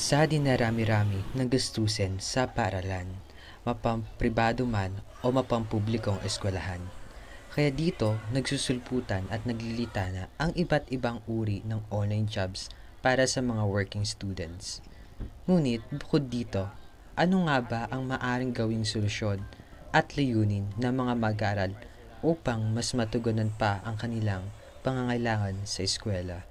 Sa dinarami-rami ng gastusin sa paaralan, mapampribado man o mapampublikong eskwelahan. Kaya dito nagsusulputan at naglilitana ang iba't ibang uri ng online jobs para sa mga working students. Ngunit bukod dito, ano nga ba ang maaring gawing solusyon at layunin ng mga mag-aaral upang mas matugunan pa ang kanilang pangangailangan sa eskwela?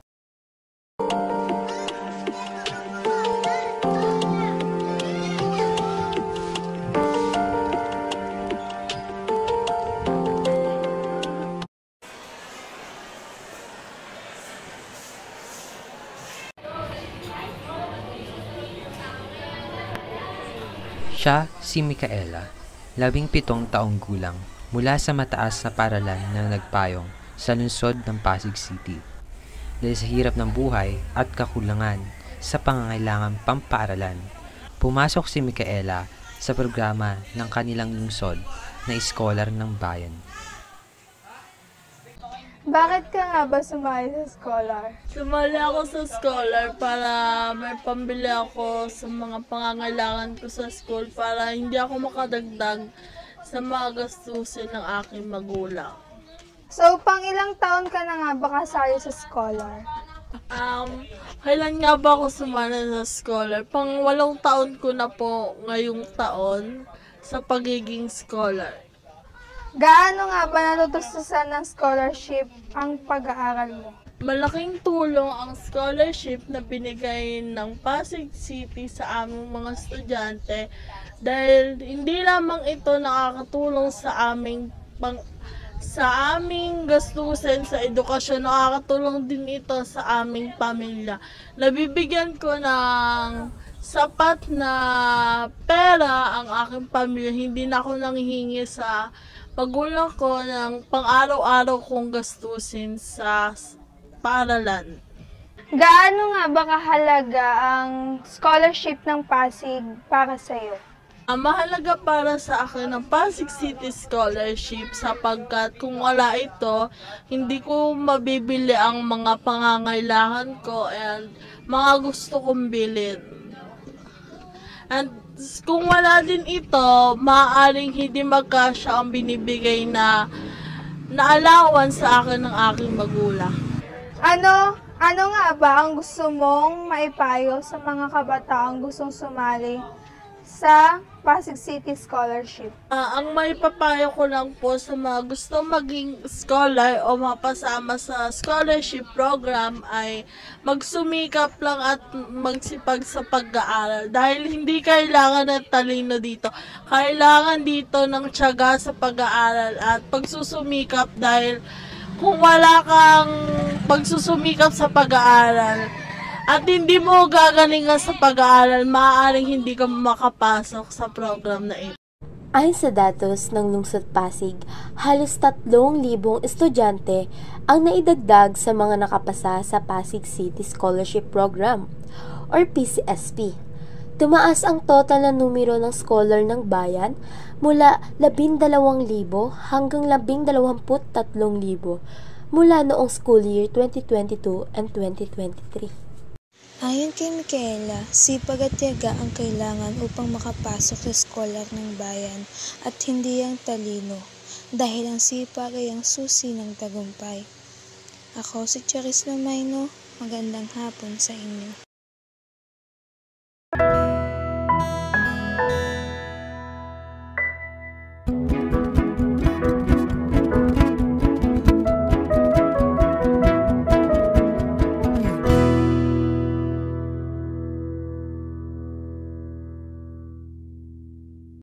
Siya si Micaela, 17 taong gulang, mula sa mataas na paaralan na nagpayong sa lungsod ng Pasig City. Dahil sa hirap ng buhay at kakulangan sa pangangailangan pampaaralan, pumasok si Micaela sa programa ng kanilang lungsod na Scholar ng Bayan. Bakit ka nga ba sumali sa Scholar? Sumali ako sa Scholar para may pambili ako sa mga pangangailangan ko sa school para hindi ako makadagdag sa mga gastusin ng aking magulang. So, pang ilang taon ka na nga ba kasali sa Scholar? Kailan nga ba ako sumali sa Scholar? Pang 8 taon ko na po ngayong taon sa pagiging Scholar. Gaano nga ba natutustusan ng scholarship ang pag-aaral mo? Malaking tulong ang scholarship na binigay ng Pasig City sa aming mga estudyante dahil hindi lamang ito nakakatulong sa aming gastusin sa edukasyon, nakakatulong din ito sa aming pamilya. Nabibigyan ko ng sapat na pera ang aking pamilya, hindi na ako nanghihingi sa magulang ko ng pang-araw-araw kong gastusin sa paaralan. Gaano nga ba kahalaga ang scholarship ng Pasig para sa iyo? Mahalaga para sa akin ang Pasig City Scholarship sapagkat kung wala ito, hindi ko mabibili ang mga pangangailangan ko and mga gusto kong bilhin. And kung wala din ito, maaaring hindi magkasya ang binibigay na allowance sa akin ng aking magulang. Ano nga ba ang gusto mong maipayo sa mga kabataang gustong sumali sa Pasig City Scholarship? Ang may papayo ko lang po sa mga gusto maging scholar o mapasama sa scholarship program ay magsumikap lang at magsipag sa pag-aaral. Dahil hindi kailangan ng talino dito. Kailangan dito ng tiyaga sa pag-aaral at pagsusumikap dahil kung wala kang pagsusumikap sa pag-aaral, at hindi mo gagalingan sa pag-aaral, maaaring hindi ka makapasok sa program na ito. Ayon sa datos ng Lungsod Pasig, halos 3,000 estudyante ang naidagdag sa mga nakapasa sa Pasig City Scholarship Program or PCSP. Tumaas ang total na numero ng scholar ng bayan mula 12,000 hanggang 23,000 mula noong school year 2022 and 2023. Ayon kay Micaela, sipag at tiyaga ang kailangan upang makapasok sa Scholar ng Bayan at hindi ang talino, dahil ang sipag ay ang susi ng tagumpay. Ako si Charis Lamayno, magandang hapon sa inyo.